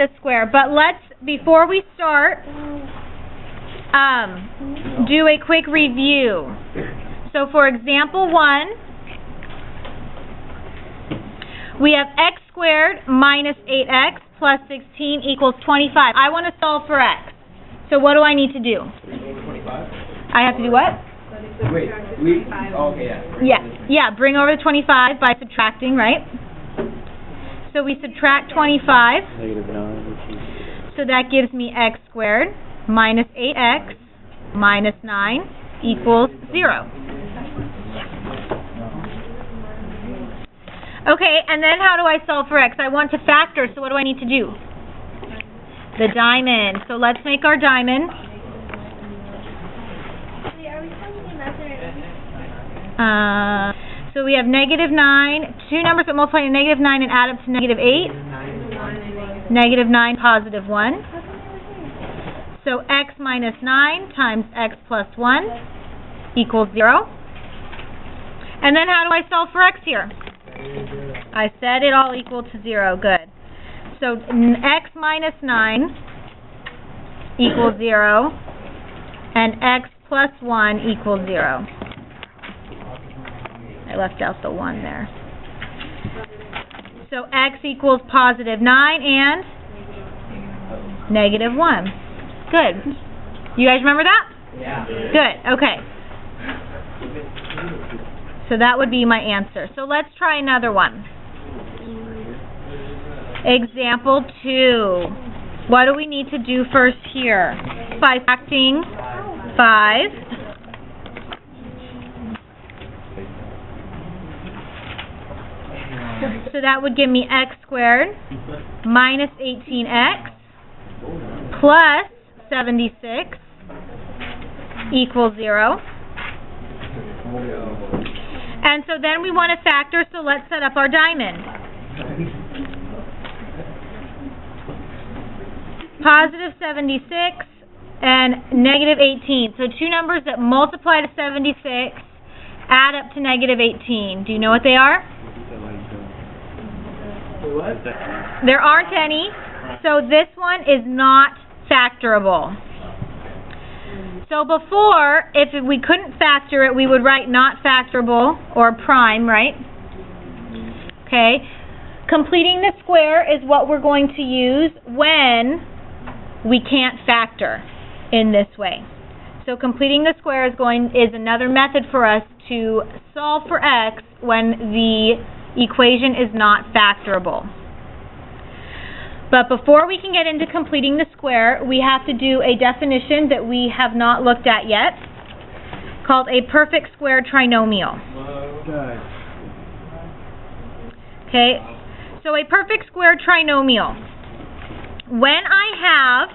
the square. But let's, before we start, do a quick review. So for example 1, we have x squared minus 8x plus 16 equals 25. I want to solve for x. So what do I need to do? 25? I have to do what? Wait, okay, yeah. Yeah, bring over the 25 by subtracting, right? So we subtract 25. -9. So that gives me x squared minus 8x minus 9 equals 0. Okay, and then how do I solve for x? I want to factor, so what do I need to do? The diamond. So let's make our diamond. So we have -9, two numbers that multiply to -9 and add up to -8. -9, +1. So x minus 9 times x plus 1 equals 0. And then how do I solve for x here? I set it all equal to 0. Good. So x minus 9 equals 0, and x plus 1 equals 0. I left out the 1 there. So x equals +9 and -1. Good. You guys remember that? Yeah. Good. Okay. So that would be my answer. So let's try another one. Example 2. What do we need to do first here? By factoring 5. So that would give me x squared minus 18x plus 76 equals 0. And so then we want to factor, so let's set up our diamond. +76 and -18. So two numbers that multiply to 76 add up to -18. Do you know what they are? What? There aren't any, so this one is not factorable. So before, if we couldn't factor it, we would write not factorable or prime, right? Okay. Completing the square is what we're going to use when we can't factor in this way. So completing the square is another method for us to solve for x when the equation is not factorable. But before we can get into completing the square, we have to do a definition that we have not looked at yet, called a perfect square trinomial. Okay, so a perfect square trinomial. When I have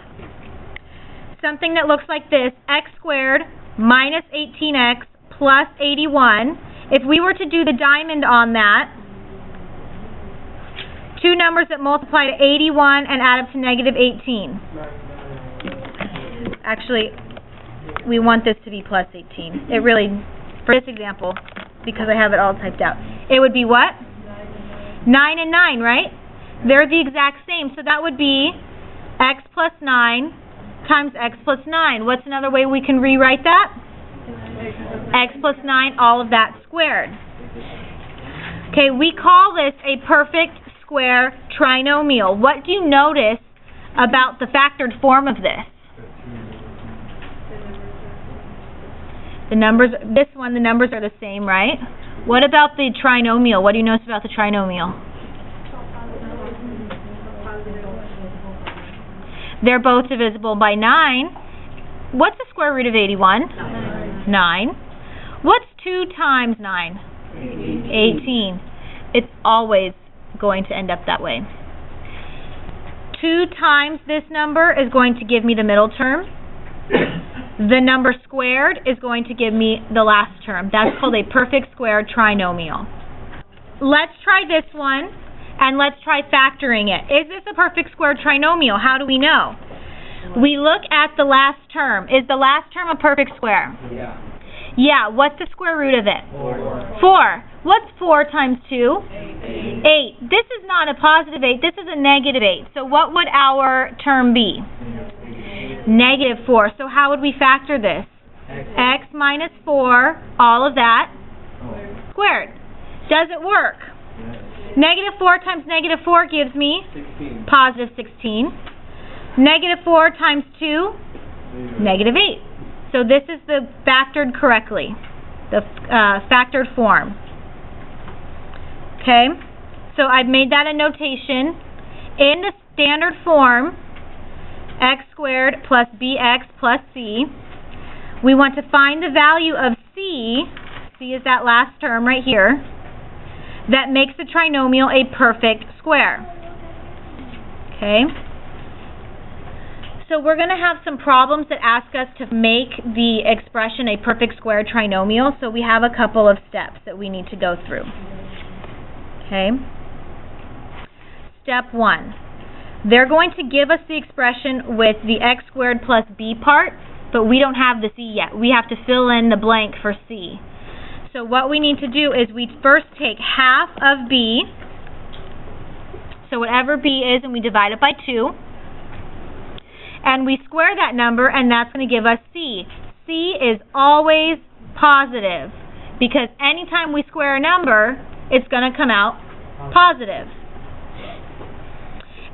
something that looks like this, x squared minus 18x plus 81, if we were to do the diamond on that, two numbers that multiply to 81 and add up to -18. Actually, we want this to be plus 18. It really, for this example, because I have it all typed out, it would be what? 9 and 9, right? They're the exact same, so that would be x plus 9 times x plus 9. What's another way we can rewrite that? X plus 9, all of that squared. Okay, we call this a perfect square trinomial. What do you notice about the factored form of this? The numbers, this one, the numbers are the same, right? What about the trinomial? What do you notice about the trinomial? They're both divisible by 9. What's the square root of 81? 9. What's 2 times 9? 18. It's always going to end up that way. 2 times this number is going to give me the middle term. The number squared is going to give me the last term. That's called a perfect square trinomial. Let's try this one, and let's try factoring it. Is this a perfect square trinomial? How do we know? We look at the last term. Is the last term a perfect square? Yeah. Yeah, what's the square root of it? 4. 4. What's 4 times 2? 8. This is not a positive 8. This is a negative 8. So what would our term be? Negative 4. So how would we factor this? X minus 4, all of that, squared. Does it work? Negative 4 times negative 4 gives me 16. positive 16. Negative 4 times 2, negative 8. So this is the factored correctly, the factored form. Okay, so I've made that a notation. In the standard form, x squared plus bx plus c, we want to find the value of c, c is that last term right here, that makes the trinomial a perfect square. Okay? So we're going to have some problems that ask us to make the expression a perfect square trinomial, so we have a couple of steps that we need to go through. Okay? Step 1. They're going to give us the expression with the x squared plus b part, but we don't have the c yet. We have to fill in the blank for c. So what we need to do is we first take half of b, so whatever b is, and we divide it by 2. And we square that number, and that's going to give us c. c is always positive, because anytime we square a number, it's going to come out positive.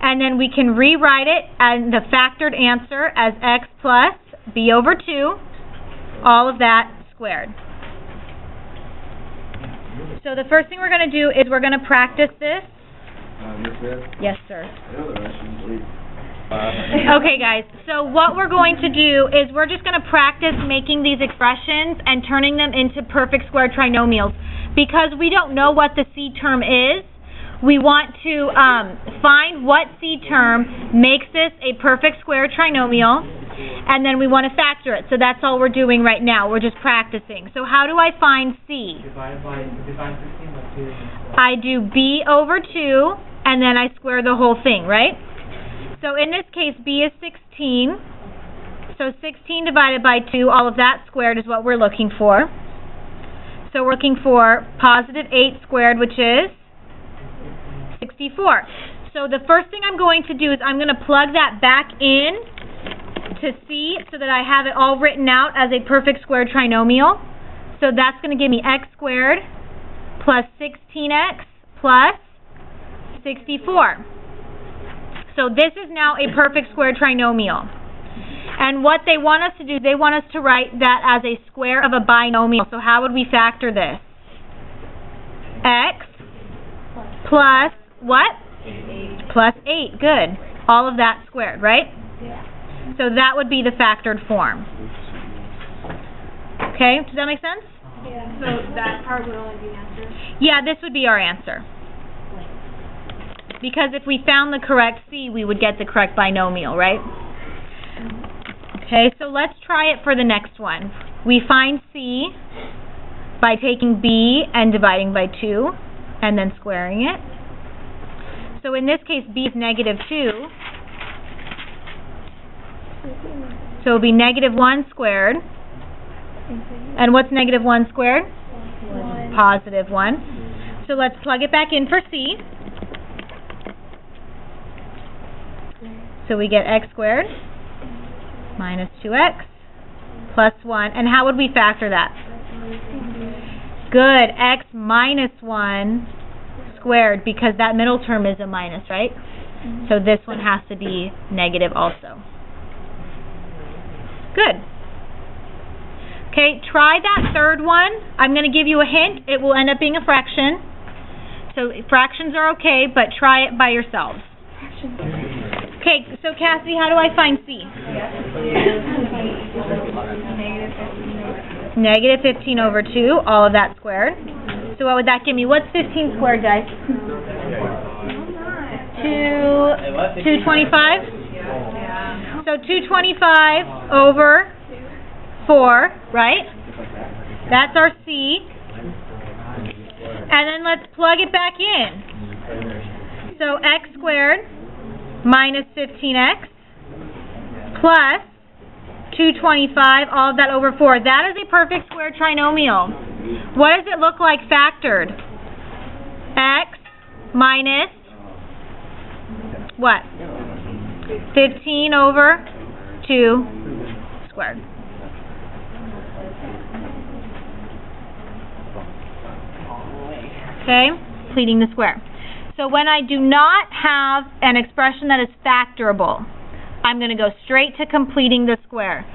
And then we can rewrite it and the factored answer as x plus b over 2, all of that squared. So the first thing we're going to do is we're going to practice this. Yes, sir. Okay, guys, so what we're going to do is we're just going to practice making these expressions and turning them into perfect square trinomials. Because we don't know what the c term is, we want to find what c term makes this a perfect square trinomial, and then we want to factor it. So that's all we're doing right now. We're just practicing. So how do I find c? I do b over 2, and then I square the whole thing, right? So in this case, b is 16. So 16 divided by 2, all of that squared is what we're looking for. So we're looking for positive 8 squared, which is 64. So the first thing I'm going to do is I'm going to plug that back in to c so that I have it all written out as a perfect square trinomial. So that's going to give me x squared plus 16x plus 64. So this is now a perfect square trinomial. And what they want us to do, they want us to write that as a square of a binomial. So how would we factor this? X plus what? 8. Plus 8. Good. All of that squared, right? Yeah. So that would be the factored form. Okay, does that make sense? Yeah. So that part would only be the answer? Yeah, this would be our answer. Because if we found the correct c, we would get the correct binomial, right? Okay, so let's try it for the next one. We find c by taking b and dividing by 2, and then squaring it. So in this case, b is negative 2. So it will be negative 1 squared. And what's negative 1 squared? 1. Positive 1. So let's plug it back in for c. So we get x squared minus 2x plus 1. And how would we factor that? Good. X minus 1 squared, because that middle term is a minus, right? So this one has to be negative also. Good. Okay, try that third one. I'm going to give you a hint. It will end up being a fraction. So fractions are okay, but try it by yourselves. Okay, so Cassie, how do I find c? Negative 15 over 2, all of that squared. So what would that give me? What's 15 squared, guys? 225? So 225 over 4, right? That's our c. And then let's plug it back in. So x squared minus 15x plus 225, all of that over 4. That is a perfect square trinomial. What does it look like factored? X minus, what? 15 over 2 squared. Okay, completing the square. So when I do not have an expression that is factorable, I'm going to go straight to completing the square.